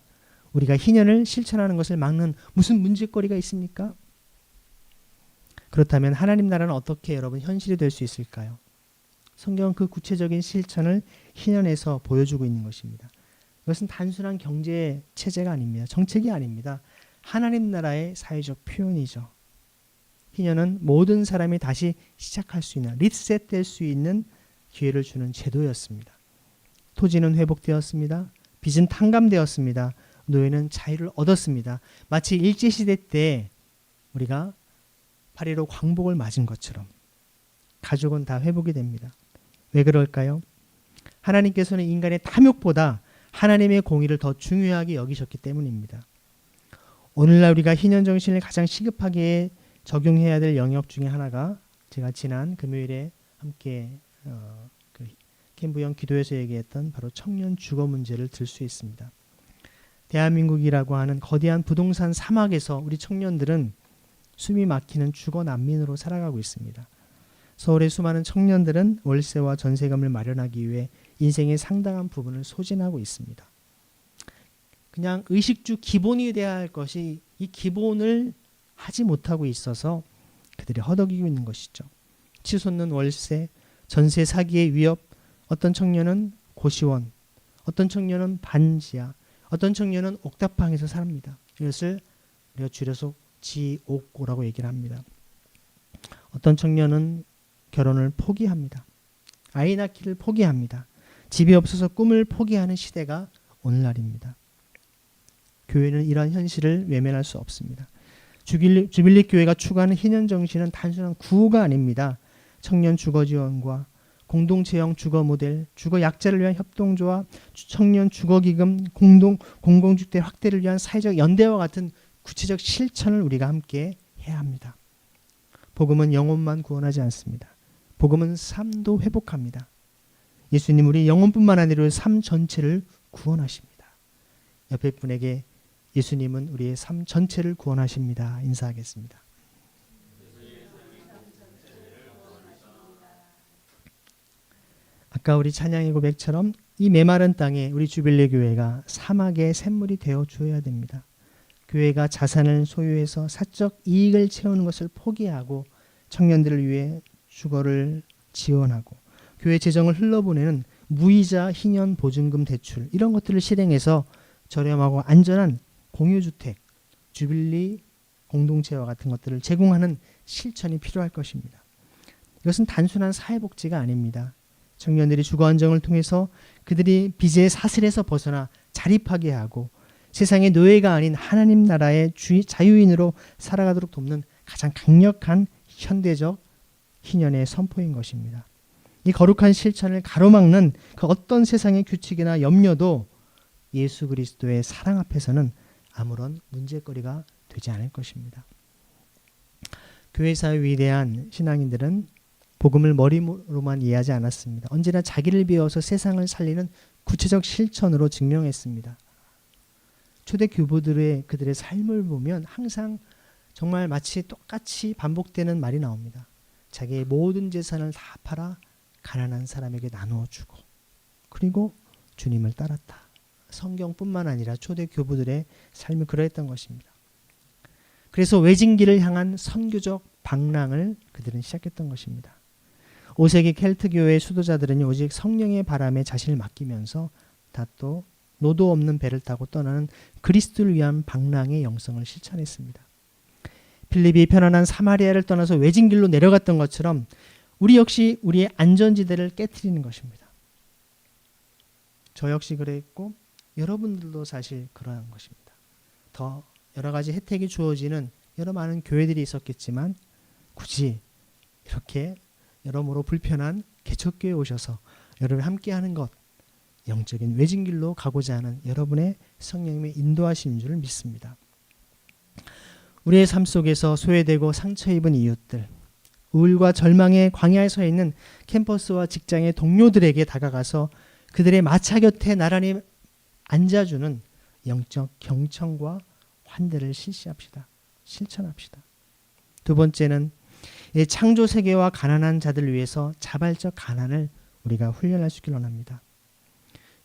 Speaker 1: 우리가 희년을 실천하는 것을 막는 무슨 문제거리가 있습니까? 그렇다면 하나님 나라는 어떻게 여러분 현실이 될 수 있을까요? 성경은 그 구체적인 실천을 희년에서 보여주고 있는 것입니다. 이것은 단순한 경제 체제가 아닙니다. 정책이 아닙니다. 하나님 나라의 사회적 표현이죠. 희년은 모든 사람이 다시 시작할 수 있는, 리셋될 수 있는 기회를 주는 제도였습니다. 토지는 회복되었습니다. 빚은 탕감되었습니다. 노예는 자유를 얻었습니다. 마치 일제시대 때 우리가 8.15 광복을 맞은 것처럼 가족은 다 회복이 됩니다. 왜 그럴까요? 하나님께서는 인간의 탐욕보다 하나님의 공의를 더 중요하게 여기셨기 때문입니다. 오늘날 우리가 희년 정신을 가장 시급하게 적용해야 될 영역 중에 하나가 제가 지난 금요일에 함께 캠브형 기도에서 얘기했던 바로 청년 주거 문제를 들 수 있습니다. 대한민국이라고 하는 거대한 부동산 사막에서 우리 청년들은 숨이 막히는 주거 난민으로 살아가고 있습니다. 서울의 수많은 청년들은 월세와 전세금을 마련하기 위해 인생의 상당한 부분을 소진하고 있습니다. 그냥 의식주 기본이 돼야 할 것이 이 기본을 하지 못하고 있어서 그들이 허덕이고 있는 것이죠. 치솟는 월세, 전세 사기의 위협, 어떤 청년은 고시원, 어떤 청년은 반지하, 어떤 청년은 옥탑방에서 삽니다. 이것을 우리가 줄여서 지옥고라고 얘기를 합니다. 어떤 청년은 결혼을 포기합니다. 아이 낳기를 포기합니다. 집이 없어서 꿈을 포기하는 시대가 오늘날입니다. 교회는 이러한 현실을 외면할 수 없습니다. 주빌리 교회가 추구하는 희년 정신은 단순한 구호가 아닙니다. 청년 주거 지원과 공동체형 주거 모델, 주거 약자를 위한 협동조합, 청년 주거 기금, 공공주택 확대를 위한 사회적 연대와 같은 구체적 실천을 우리가 함께 해야 합니다. 복음은 영혼만 구원하지 않습니다. 복음은 삶도 회복합니다. 예수님 우리 영혼뿐만 아니라 삶 전체를 구원하십니다. 옆에 분에게 예수님은 우리의 삶 전체를 구원하십니다. 인사하겠습니다. 아까 우리 찬양의 고백처럼 이 메마른 땅에 우리 주빌리 교회가 사막의 샘물이 되어 주어야 됩니다. 교회가 자산을 소유해서 사적 이익을 채우는 것을 포기하고 청년들을 위해 주거를 지원하고 교회 재정을 흘러보내는 무이자 희년 보증금 대출 이런 것들을 실행해서 저렴하고 안전한 공유주택, 주빌리 공동체와 같은 것들을 제공하는 실천이 필요할 것입니다. 이것은 단순한 사회복지가 아닙니다. 청년들이 주거 안정을 통해서 그들이 빚의 사슬에서 벗어나 자립하게 하고 세상의 노예가 아닌 하나님 나라의 자유인으로 살아가도록 돕는 가장 강력한 현대적 희년의 선포인 것입니다. 이 거룩한 실천을 가로막는 그 어떤 세상의 규칙이나 염려도 예수 그리스도의 사랑 앞에서는 아무런 문제거리가 되지 않을 것입니다. 교회사의 위대한 신앙인들은 복음을 머리로만 이해하지 않았습니다. 언제나 자기를 비워서 세상을 살리는 구체적 실천으로 증명했습니다. 초대 교부들의 그들의 삶을 보면 항상 정말 마치 똑같이 반복되는 말이 나옵니다. 자기의 모든 재산을 다 팔아 가난한 사람에게 나누어 주고 그리고 주님을 따랐다. 성경뿐만 아니라 초대 교부들의 삶이 그러했던 것입니다. 그래서 외진길을 향한 선교적 방랑을 그들은 시작했던 것입니다. 5세기 켈트 교회의 수도자들은 오직 성령의 바람에 자신을 맡기면서 다 또 노도 없는 배를 타고 떠나는 그리스도를 위한 방랑의 영성을 실천했습니다. 필립이 편안한 사마리아를 떠나서 외진길로 내려갔던 것처럼 우리 역시 우리의 안전지대를 깨트리는 것입니다. 저 역시 그랬고 여러분들도 사실 그러한 것입니다. 더 여러 가지 혜택이 주어지는 여러 많은 교회들이 있었겠지만 굳이 이렇게 여러모로 불편한 개척교회에 오셔서 여러분이 함께하는 것 영적인 외진길로 가고자 하는 여러분의 성령님의 인도하심인 줄 믿습니다. 우리의 삶 속에서 소외되고 상처 입은 이웃들, 우울과 절망의 광야에 서 있는 캠퍼스와 직장의 동료들에게 다가가서 그들의 마차 곁에 나란히 앉아주는 영적 경청과 환대를 실천합시다. 두 번째는 이 창조 세계와 가난한 자들을 위해서 자발적 가난을 우리가 훈련할 수 있기를 원합니다.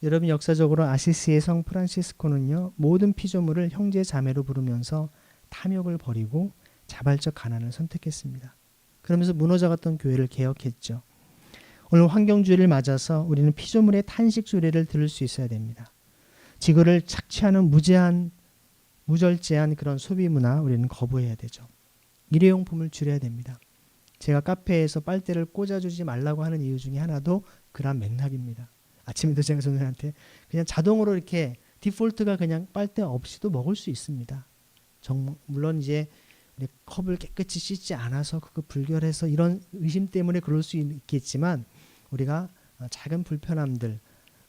Speaker 1: 여러분 역사적으로 아시시의 성 프란시스코는요 모든 피조물을 형제 자매로 부르면서 탐욕을 버리고 자발적 가난을 선택했습니다. 그러면서 무너져갔던 교회를 개혁했죠. 오늘 환경주의를 맞아서 우리는 피조물의 탄식 소리를 들을 수 있어야 됩니다. 지구를 착취하는 무절제한 그런 소비 문화 우리는 거부해야 되죠. 일회용품을 줄여야 됩니다. 제가 카페에서 빨대를 꽂아주지 말라고 하는 이유 중에 하나도 그런 맥락입니다. 아침에도 제가 선생님한테 그냥 자동으로 이렇게 디폴트가 그냥 빨대 없이도 먹을 수 있습니다. 물론 이제 우리 컵을 깨끗이 씻지 않아서 그거 불결해서 이런 의심 때문에 그럴 수 있겠지만 우리가 작은 불편함들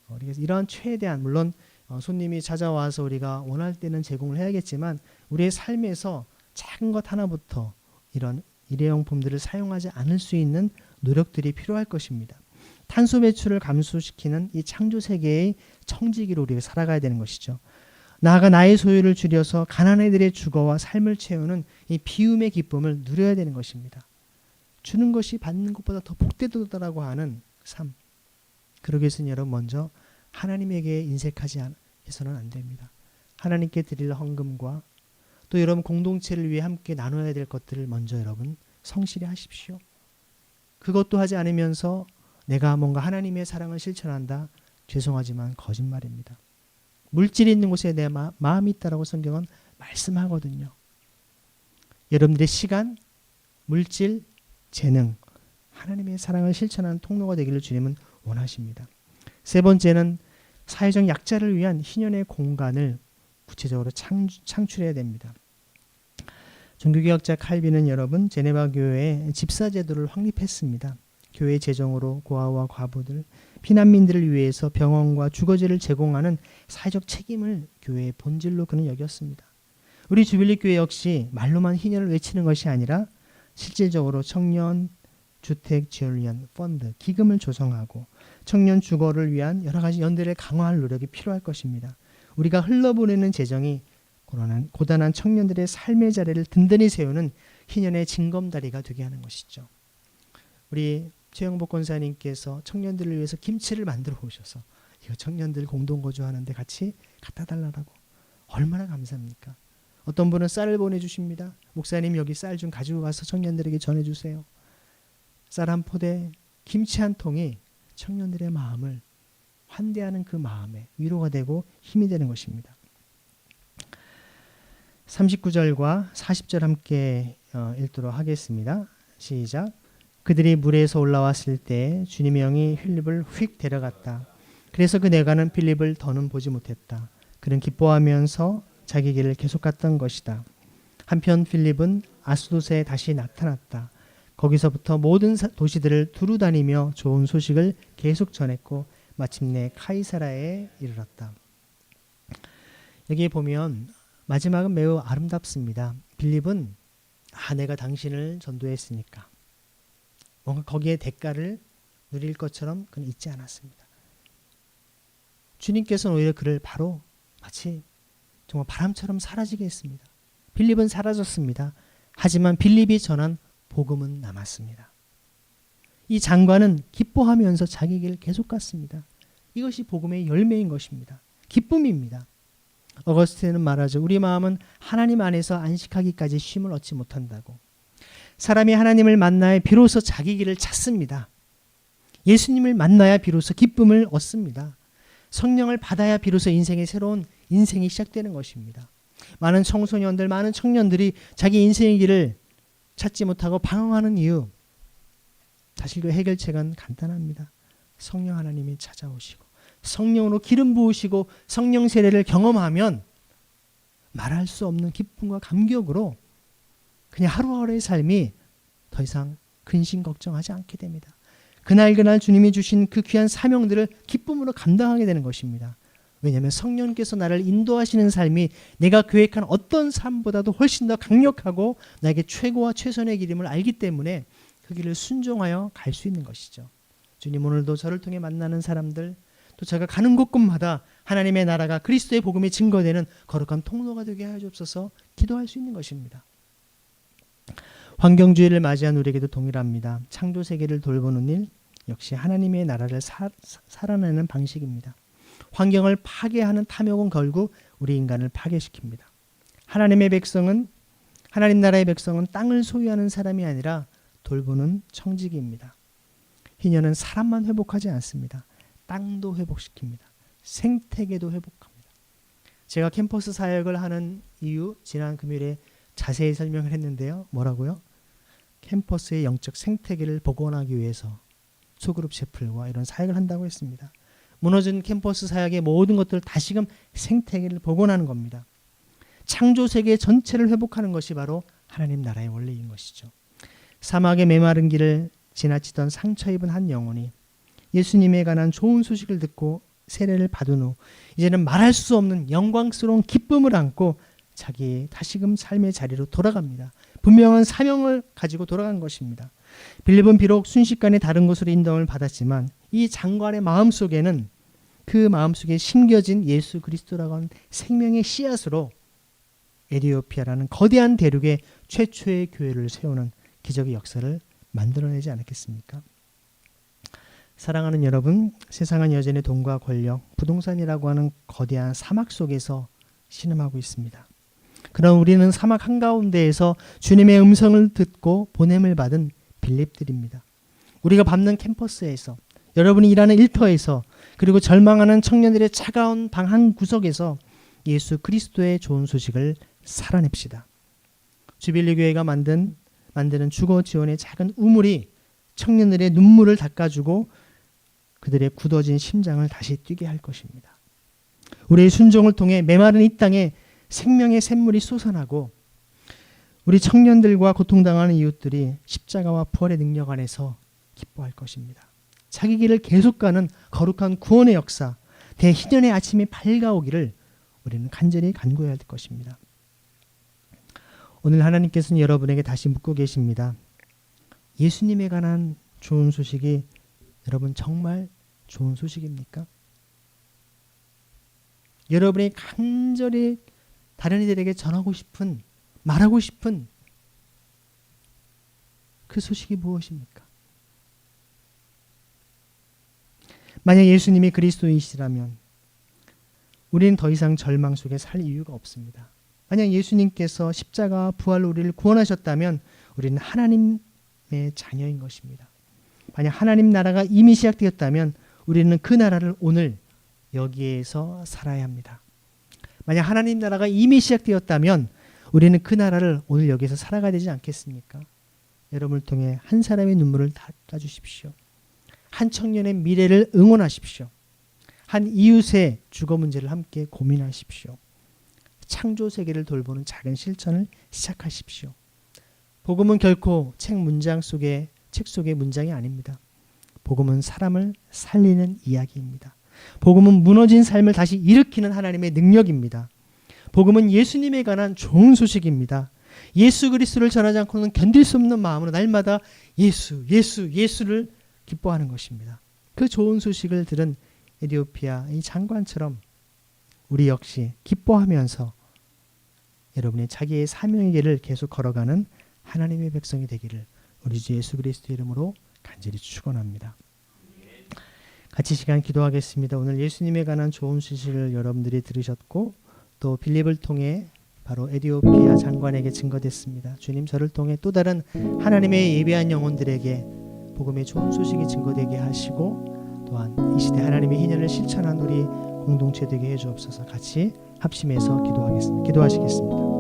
Speaker 1: 우리가 이러한 최대한 물론 손님이 찾아와서 우리가 원할 때는 제공을 해야겠지만 우리의 삶에서 작은 것 하나부터 이런 일회용품들을 사용하지 않을 수 있는 노력들이 필요할 것입니다. 탄소 배출을 감소시키는 이 창조 세계의 청지기로 우리가 살아가야 되는 것이죠. 나아가 나의 소유를 줄여서 가난한 이들의 주거와 삶을 채우는 이 비움의 기쁨을 누려야 되는 것입니다. 주는 것이 받는 것보다 더 복되도다라고 하는 삶. 그러기 위해서는 여러분 먼저 하나님에게 인색하지 해서는 안 됩니다. 하나님께 드릴 헌금과 또 여러분 공동체를 위해 함께 나눠야 될 것들을 먼저 여러분 성실히 하십시오. 그것도 하지 않으면서 내가 뭔가 하나님의 사랑을 실천한다. 죄송하지만 거짓말입니다. 물질이 있는 곳에 내 마음이 있다라고 성경은 말씀하거든요. 여러분들의 시간, 물질, 재능, 하나님의 사랑을 실천하는 통로가 되기를 주님은 원하십니다. 세 번째는 사회적 약자를 위한 희년의 공간을 구체적으로 창출해야 됩니다. 종교개혁자 칼빈은 여러분 제네바 교회에 집사제도를 확립했습니다. 교회 재정으로 고아와 과부들, 피난민들을 위해서 병원과 주거지를 제공하는 사회적 책임을 교회의 본질로 그는 여겼습니다. 우리 주빌리 교회 역시 말로만 희년을 외치는 것이 아니라 실질적으로 청년 주택 지원을 위한 펀드, 기금을 조성하고 청년 주거를 위한 여러 가지 연대를 강화할 노력이 필요할 것입니다. 우리가 흘러보내는 재정이 고단한 청년들의 삶의 자리를 든든히 세우는 희년의 징검다리가 되게 하는 것이죠. 우리 최영복 권사님께서 청년들을 위해서 김치를 만들어 오셔서 이거 청년들 공동거주하는데 같이 갖다 달라고 얼마나 감사합니까? 어떤 분은 쌀을 보내주십니다. 목사님 여기 쌀 좀 가지고 가서 청년들에게 전해주세요. 쌀 한 포대, 김치 한 통이 청년들의 마음을 환대하는 그 마음에 위로가 되고 힘이 되는 것입니다. 39절과 40절 함께 읽도록 하겠습니다. 시작. 그들이 물에서 올라왔을 때 주님의 영이 필립을 휙 데려갔다. 그래서 그 내가는 필립을 더는 보지 못했다. 그는 기뻐하면서 자기 길을 계속 갔던 것이다. 한편 필립은 아스도스에 다시 나타났다. 거기서부터 모든 도시들을 두루 다니며 좋은 소식을 계속 전했고 마침내 카이사라에 이르렀다. 여기 보면 마지막은 매우 아름답습니다. 빌립은 내가 당신을 전도했으니까 뭔가 거기에 대가를 누릴 것처럼 그는 잊지 않았습니다. 주님께서는 오히려 그를 바로 마치 정말 바람처럼 사라지게 했습니다. 빌립은 사라졌습니다. 하지만 빌립이 전한 복음은 남았습니다. 이 장관은 기뻐하면서 자기 길을 계속 갔습니다. 이것이 복음의 열매인 것입니다. 기쁨입니다. 어거스틴은 말하죠. 우리 마음은 하나님 안에서 안식하기까지 쉼을 얻지 못한다고. 사람이 하나님을 만나야 비로소 자기 길을 찾습니다. 예수님을 만나야 비로소 기쁨을 얻습니다. 성령을 받아야 비로소 인생의 새로운 인생이 시작되는 것입니다. 많은 청소년들, 많은 청년들이 자기 인생의 길을 찾지 못하고 방황하는 이유, 사실 그 해결책은 간단합니다. 성령 하나님이 찾아오시고 성령으로 기름 부으시고 성령 세례를 경험하면 말할 수 없는 기쁨과 감격으로 그냥 하루하루의 삶이 더 이상 근심 걱정하지 않게 됩니다. 그날 주님이 주신 그 귀한 사명들을 기쁨으로 감당하게 되는 것입니다. 왜냐하면 성령께서 나를 인도하시는 삶이 내가 계획한 어떤 삶보다도 훨씬 더 강력하고 나에게 최고와 최선의 길임을 알기 때문에 그 길을 순종하여 갈 수 있는 것이죠. 주님 오늘도 저를 통해 만나는 사람들 또 제가 가는 곳곳마다 하나님의 나라가 그리스도의 복음이 증거되는 거룩한 통로가 되게 하여 주옵소서 기도할 수 있는 것입니다. 환경주의를 맞이한 우리에게도 동일합니다. 창조 세계를 돌보는 일 역시 하나님의 나라를 살아내는 방식입니다. 환경을 파괴하는 탐욕은 결국 우리 인간을 파괴시킵니다. 하나님 나라의 백성은 땅을 소유하는 사람이 아니라 돌보는 청지기입니다. 희년은 사람만 회복하지 않습니다. 땅도 회복시킵니다. 생태계도 회복합니다. 제가 캠퍼스 사역을 하는 이유 지난 금요일에 자세히 설명을 했는데요. 뭐라고요? 캠퍼스의 영적 생태계를 복원하기 위해서 소그룹 셰플과 이런 사역을 한다고 했습니다. 무너진 캠퍼스 사역의 모든 것들을 다시금 생태계를 복원하는 겁니다. 창조 세계 전체를 회복하는 것이 바로 하나님 나라의 원리인 것이죠. 사막의 메마른 길을 지나치던 상처 입은 한 영혼이 예수님에 관한 좋은 소식을 듣고 세례를 받은 후 이제는 말할 수 없는 영광스러운 기쁨을 안고 자기의 다시금 삶의 자리로 돌아갑니다. 분명한 사명을 가지고 돌아간 것입니다. 빌립은 비록 순식간에 다른 곳으로 인도함을 받았지만 이 장관의 마음속에는 그 마음속에 심겨진 예수 그리스도라고 하는 생명의 씨앗으로 에티오피아라는 거대한 대륙에 최초의 교회를 세우는 기적의 역사를 만들어내지 않았겠습니까? 사랑하는 여러분, 세상은 여전히 돈과 권력, 부동산이라고 하는 거대한 사막 속에서 신음하고 있습니다. 그럼 우리는 사막 한가운데에서 주님의 음성을 듣고 보냄을 받은 빌립들입니다. 우리가 밟는 캠퍼스에서, 여러분이 일하는 일터에서, 그리고 절망하는 청년들의 차가운 방 한 구석에서 예수 그리스도의 좋은 소식을 살아냅시다. 주빌리 교회가 만드는 주거 지원의 작은 우물이 청년들의 눈물을 닦아주고 그들의 굳어진 심장을 다시 뛰게 할 것입니다. 우리의 순종을 통해 메마른 이 땅에 생명의 샘물이 솟아나고 우리 청년들과 고통당하는 이웃들이 십자가와 부활의 능력 안에서 기뻐할 것입니다. 자기 길을 계속 가는 거룩한 구원의 역사, 대희년의 아침이 밝아오기를 우리는 간절히 간구해야 할 것입니다. 오늘 하나님께서는 여러분에게 다시 묻고 계십니다. 예수님에 관한 좋은 소식이 여러분 정말 좋은 소식입니까? 여러분이 간절히 다른 이들에게 전하고 싶은, 말하고 싶은 그 소식이 무엇입니까? 만약 예수님이 그리스도이시라면 우리는 더 이상 절망 속에 살 이유가 없습니다. 만약 예수님께서 십자가와 부활로 우리를 구원하셨다면 우리는 하나님의 자녀인 것입니다. 만약 하나님 나라가 이미 시작되었다면 우리는 그 나라를 오늘 여기에서 살아야 합니다. 만약 하나님 나라가 이미 시작되었다면 우리는 그 나라를 오늘 여기에서 살아가야 되지 않겠습니까? 여러분을 통해 한 사람의 눈물을 닦아주십시오. 한 청년의 미래를 응원하십시오. 한 이웃의 주거 문제를 함께 고민하십시오. 창조 세계를 돌보는 작은 실천을 시작하십시오. 복음은 결코 책 속의 문장이 아닙니다. 복음은 사람을 살리는 이야기입니다. 복음은 무너진 삶을 다시 일으키는 하나님의 능력입니다. 복음은 예수님에 관한 좋은 소식입니다. 예수 그리스도를 전하지 않고는 견딜 수 없는 마음으로 날마다 예수를 기뻐하는 것입니다. 그 좋은 소식을 들은 에티오피아 이 장관처럼 우리 역시 기뻐하면서 여러분의 자기의 사명의 길을 계속 걸어가는 하나님의 백성이 되기를 우리 주 예수 그리스도 이름으로 간절히 축원합니다. 같이 시간 기도하겠습니다. 오늘 예수님에 관한 좋은 소식을 여러분들이 들으셨고 또 빌립을 통해 바로 에티오피아 장관에게 증거됐습니다. 주님, 저를 통해 또 다른 하나님의 예배한 영혼들에게 복음의 좋은 소식이 증거되게 하시고 또한 이 시대 하나님의 희년을 실천한 우리 공동체 되게 해주옵소서. 같이 합심해서 기도하시겠습니다.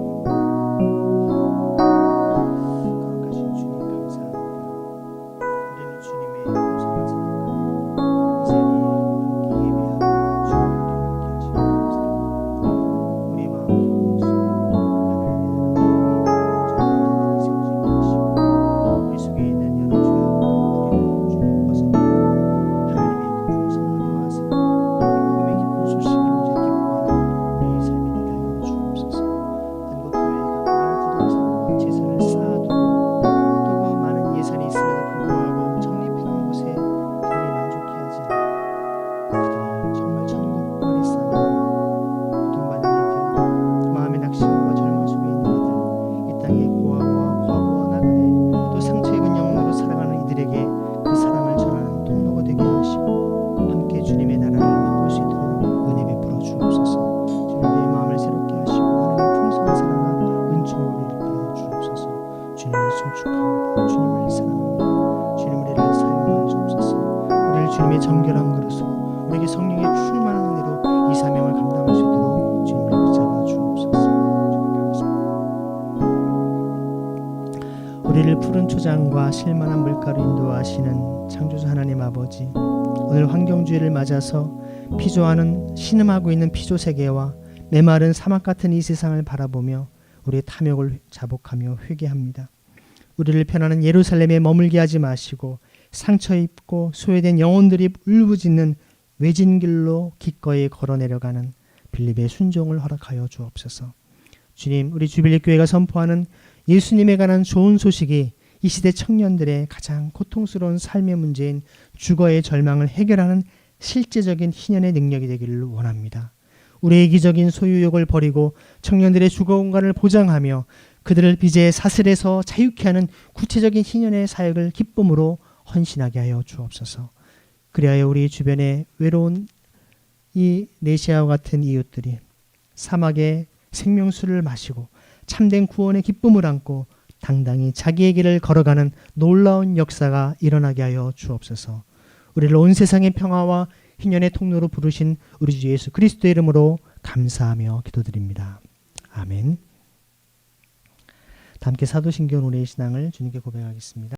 Speaker 1: 주님의 정결한 그릇으로 우리에게 성령의 충만한 은혜로 이 사명을 감당할 수 있도록 주님을 붙잡아 주옵소서. 우리를 푸른 초장과 실만한 물가로 인도하시는 창조주 하나님 아버지, 오늘 환경주의를 맞아서 피조하는 신음하고 있는 피조 세계와 메마른 사막 같은 이 세상을 바라보며 우리의 탐욕을 자복하며 회개합니다. 우리를 편안한 예루살렘에 머물게 하지 마시고 상처 입고 소외된 영혼들이 울부짖는 외진 길로 기꺼이 걸어 내려가는 빌립의 순종을 허락하여 주옵소서. 주님, 우리 주빌리 교회가 선포하는 예수님에 관한 좋은 소식이 이 시대 청년들의 가장 고통스러운 삶의 문제인 주거의 절망을 해결하는 실제적인 희년의 능력이 되기를 원합니다. 우리의 이기적인 소유욕을 버리고 청년들의 주거 공간을 보장하며 그들을 빚의 사슬에서 자유케 하는 구체적인 희년의 사역을 기쁨으로 헌신하게 하여 주옵소서. 그리하여 우리 주변에 외로운 이 네시아와 같은 이웃들이 사막의 생명수를 마시고 참된 구원의 기쁨을 안고 당당히 자기의 길을 걸어가는 놀라운 역사가 일어나게 하여 주옵소서. 우리를 온 세상의 평화와 희년의 통로로 부르신 우리 주 예수 그리스도의 이름으로 감사하며 기도드립니다. 아멘. 다 함께 사도신경 우리의 신앙을 주님께 고백하겠습니다.